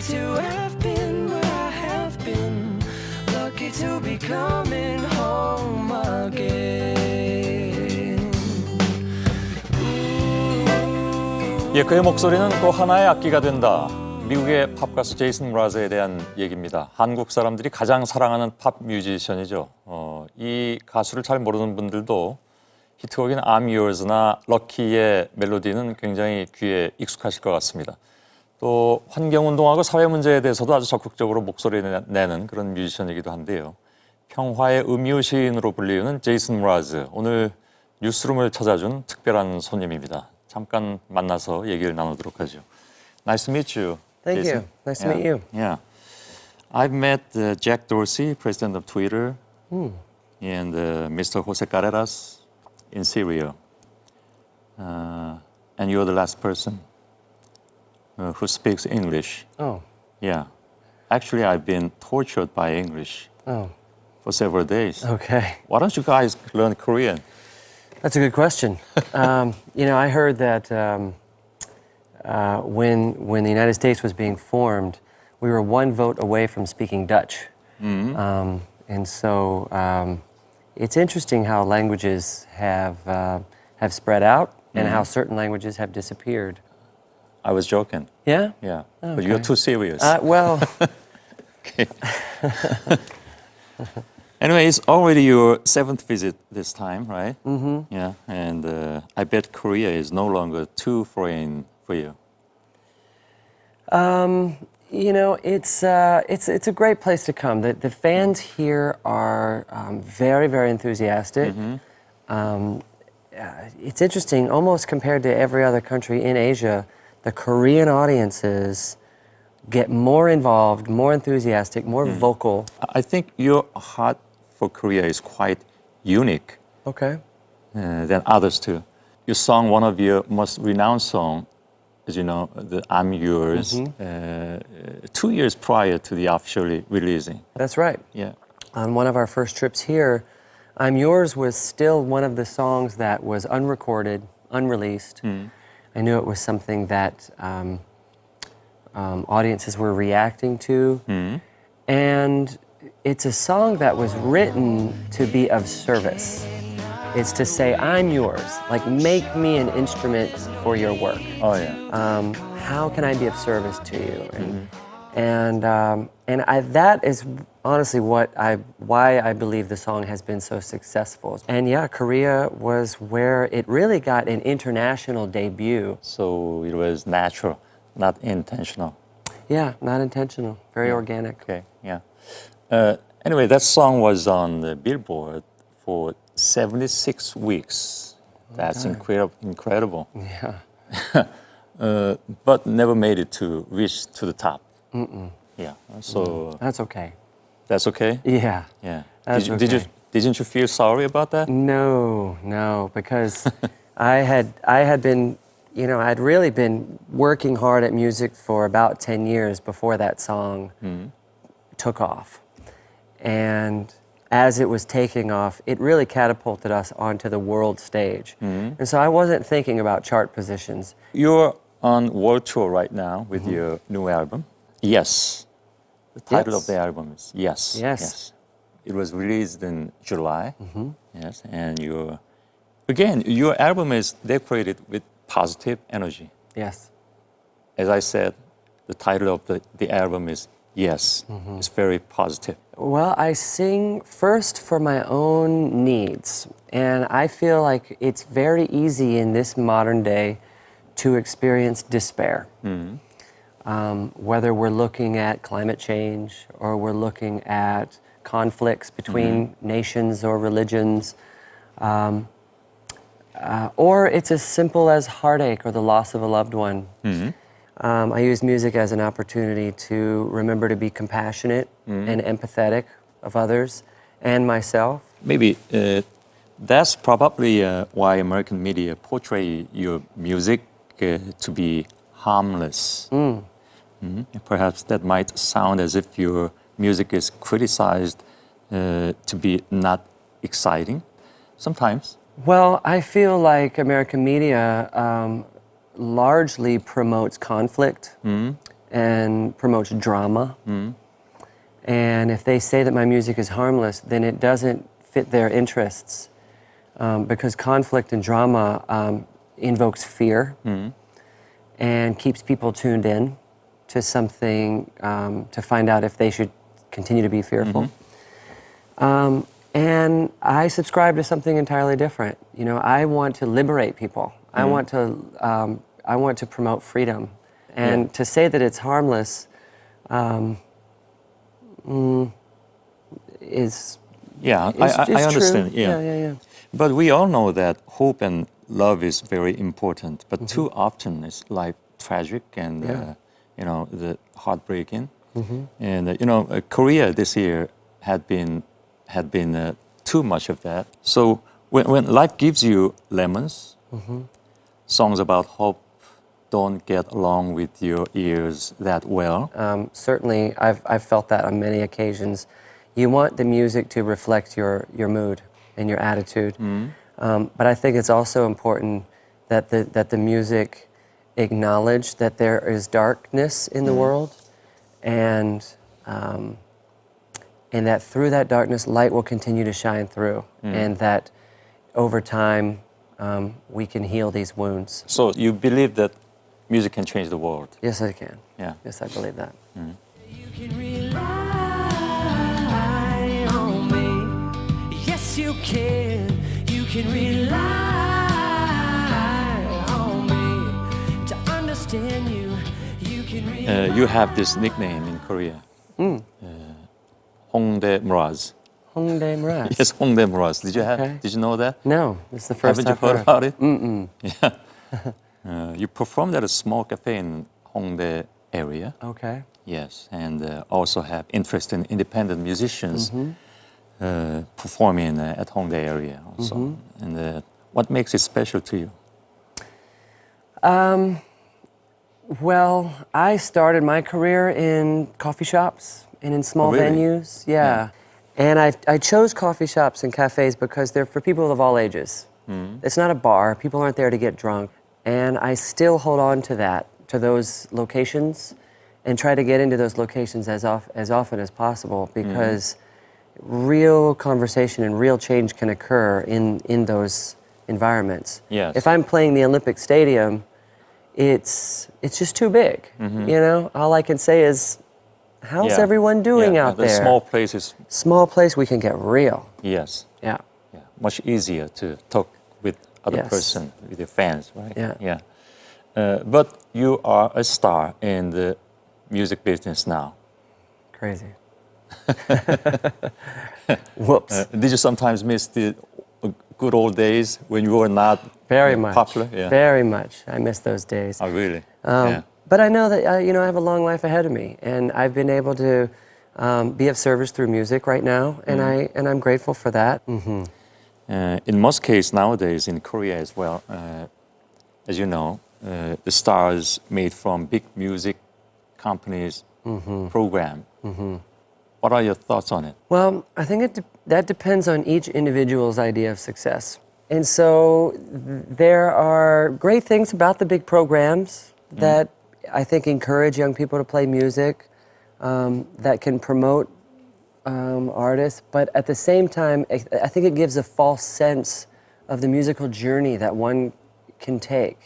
to have been where I have been. Lucky to be coming home again. 예, 그의 목소리는 또 하나의 악기가 된다. 미국의 팝 가수 제이슨 므라즈에 대한 얘기입니다. 한국 사람들이 가장 사랑하는 팝 뮤지션이죠. 이 가수를 잘 모르는 분들도 히트곡인 I'm Yours나 럭키의 멜로디는 굉장히 귀에 익숙하실 것 같습니다. 또 환경운동하고 사회 문제에 대해서도 아주 적극적으로 목소리를 내는 그런 뮤지션이기도 한데요. 평화의 음유시인으로 불리우는 제이슨 므라즈, 오늘 뉴스룸을 찾아준 특별한 손님입니다. 잠깐 만나서 얘기를 나누도록 하죠. Nice to meet you. Thank Jason. you. Nice to meet you. Yeah. I've met Jack Dorsey, president of Twitter, and Mr. Jose Carreras in Syria. And you're the last person who speaks English. Oh. Yeah. Actually, I've been tortured by English for several days. Okay. Why don't you guys learn Korean? That's a good question. You know, I heard that when the United States was being formed, we were one vote away from speaking Dutch. And so it's interesting how languages have spread out and how certain languages have disappeared. I was joking. Yeah? Yeah. Okay. But you're too serious. Well, Okay. Anyway, it's already your 7th visit this time, right? Mm-hmm. Yeah, and I bet Korea is no longer too foreign for you. you know, it's a great place to come. The fans here are very, very enthusiastic. It's interesting, almost compared to every other country in Asia, the Korean audiences get more involved, more enthusiastic, more vocal. I think your heart for Korea is quite unique Okay. than others too. You sung one of your most renowned songs, as you know, the I'm Yours, 2 years prior to the officially releasing. That's right. Yeah. On one of our first trips here, I'm Yours was still one of the songs that was unrecorded, unreleased. I knew it was something that audiences were reacting to. And it's a song that was written to be of service. It's to say, I'm yours. Like, make me an instrument for your work. Oh, yeah. How can I be of service to you? That is honestly why I believe the song has been so successful. And yeah, Korea was where it really got an international debut. So it was natural, not intentional. Yeah, not intentional, very organic. Okay, yeah. Anyway, that song was on the Billboard for 76 weeks. That's incredible. Yeah. But never made it to reach to the top. Yeah. So That's okay. that's okay. Yeah. Yeah. That's Didn't you feel sorry about that? No, because I had been, you know, I'd really been working hard at music for about 10 years before that song took off. And as it was taking off, it really catapulted us onto the world stage. And so I wasn't thinking about chart positions. You're on world tour right now with your new album. Yes. The title Yes. of the album is Yes. Yes. It was released in July. Yes. And your album is decorated with positive energy. Yes. As I said, the title of the album is Yes. It's very positive. Well, I sing first for my own needs. And I feel like it's very easy in this modern day to experience despair. Whether we're looking at climate change or we're looking at conflicts between nations or religions, or it's as simple as heartache or the loss of a loved one. I use music as an opportunity to remember to be compassionate and empathetic of others and myself. Maybe that's probably why American media portray your music to be harmless. Perhaps that might sound as if your music is criticized to be not exciting sometimes. Well, I feel like American media largely promotes conflict and promotes drama. And if they say that my music is harmless, then it doesn't fit their interests because conflict and drama invokes fear and keeps people tuned in to something to find out if they should continue to be fearful. And I subscribe to something entirely different. You know, I want to liberate people. I want to promote freedom. And to say that it's harmless is I understand. True. Yeah. But we all know that hope and love is very important. But too often it's life tragic and you know, the heartbreaking. And you know, Korea this year had been too much of that. So when life gives you lemons, songs about hope don't get along with your ears that well. Certainly, I've felt that on many occasions. You want the music to reflect your mood and your attitude. But I think it's also important that the music acknowledge that there is darkness in the world, and that through that darkness, light will continue to shine through, and that over time, we can heal these wounds. So you believe that music can change the world? Yes, I can. Yeah. Yes, I believe that. You can rely on me. Yes, you can. You can rely on me to understand you. You can rely. You have this nickname in Korea. Hongdae Mraz. Hongdae Mraz. Yes, Hongdae Mraz. Okay. Did you know that? No, it's the first Haven't you I've heard about it? Mm-mm. Yeah. You performed at a small cafe in Hongdae area. Okay. Yes, and also have interest in independent musicians performing at Hongdae area also. And what makes it special to you? Well, I started my career in coffee shops and in small really? venues. Yeah. And I chose coffee shops and cafes because they're for people of all ages. It's not a bar. People aren't there to get drunk. And I still hold on to that, to those locations, and try to get into those locations as often as possible because real conversation and real change can occur in those environments. Yes. If I'm playing the Olympic Stadium, it's just too big. You know, all I can say is, how's everyone doing out the there? small places. Small place, we can get real. Yes. Yeah. Yeah. Much easier to talk with other Yes. person, with your fans, right? Yeah. But you are a star in the music business now. Crazy. Whoops. Did you sometimes miss the good old days when you were not Very much. popular? Yeah. Very much. I miss those days. Oh, really? But I know that you know I have a long life ahead of me, and I've been able to be of service through music right now, and I'm grateful for that. In most cases nowadays in Korea as well, as you know, the stars made from big music companies program. What are your thoughts on it? Well, I think that depends on each individual's idea of success. And so there are great things about the big programs that I think encourage young people to play music, that can promote artists, but at the same time, I think it gives a false sense of the musical journey that one can take.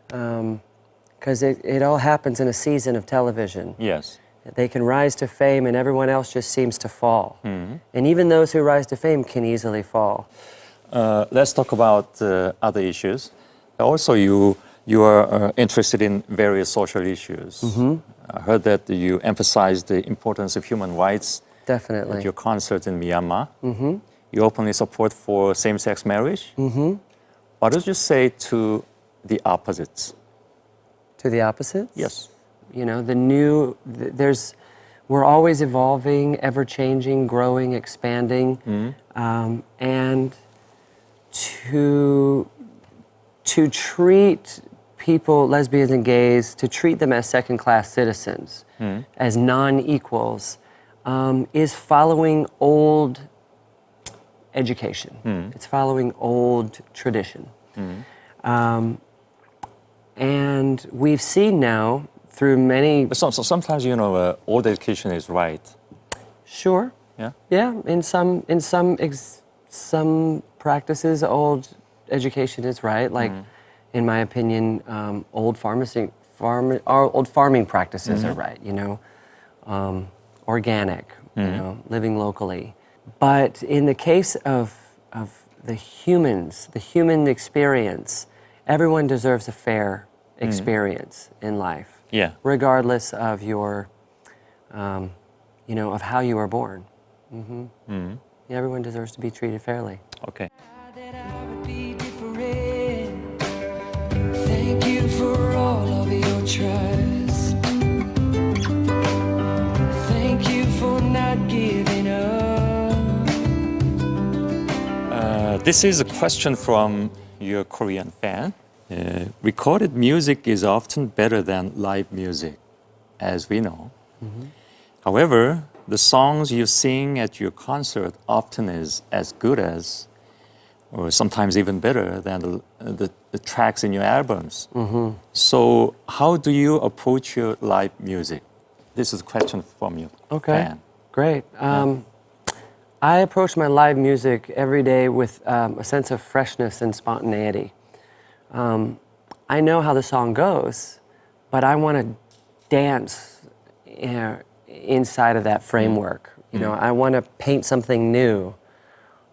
Because it all happens in a season of television. Yes. They can rise to fame and everyone else just seems to fall. And even those who rise to fame can easily fall. Let's talk about other issues. Also, you are interested in various social issues. I heard that you emphasize the importance of human rights. Definitely. At your concert in Myanmar. You openly support for same-sex marriage. What did you say to the opposites? To the opposites? Yes. You know, we're always evolving, ever-changing, growing, expanding. And to treat people, lesbians and gays, to treat them as second-class citizens, as non-equals, is following old education. It's following old tradition. And we've seen now through many. But sometimes, you know, old education is right. Sure. Yeah? Yeah, in some practices, old education is right. Like, in my opinion, old farming practices are right. You know, organic. You know, living locally. But in the case of the human experience, everyone deserves a fair experience in life. Yeah. Regardless of your, you know, of how you were born. Yeah, everyone deserves to be treated fairly. Okay. That I would be different. Thank you for all of your trust. Thank you for not giving up. This is a question from your Korean fan. Recorded music is often better than live music, as we know. However, the songs you sing at your concert often is as good as, or sometimes even better than the tracks in your albums. So how do you approach your live music? This is a question from your fan. Great. I approach my live music every day with a sense of freshness and spontaneity. I know how the song goes, but I want to dance inside of that framework. You know, I want to paint something new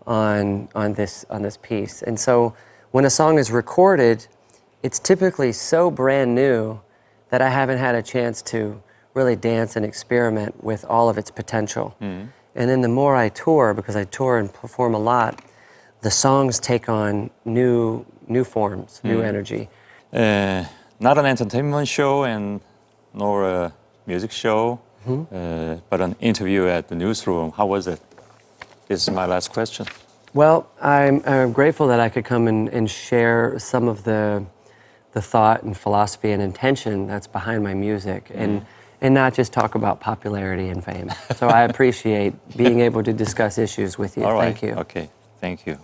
on this piece. And so when a song is recorded, it's typically so brand new that I haven't had a chance to really dance and experiment with all of its potential. And then the more I tour, because I tour and perform a lot, the songs take on new forms, new energy. Not an entertainment show and nor a music show, but an interview at the newsroom. How was it? This is my last question. Well, I'm grateful that I could come and share some of the thought and philosophy and intention that's behind my music, and not just talk about popularity and fame. So I appreciate being able to discuss issues with you. All right. Thank you. Okay. Thank you.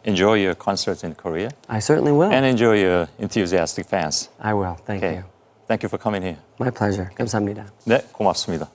Enjoy your concerts in Korea. I certainly will. And enjoy your enthusiastic fans. I will. Thank Okay. you. Thank you for coming here. My pleasure. 감사합니다. 네, 고맙습니다.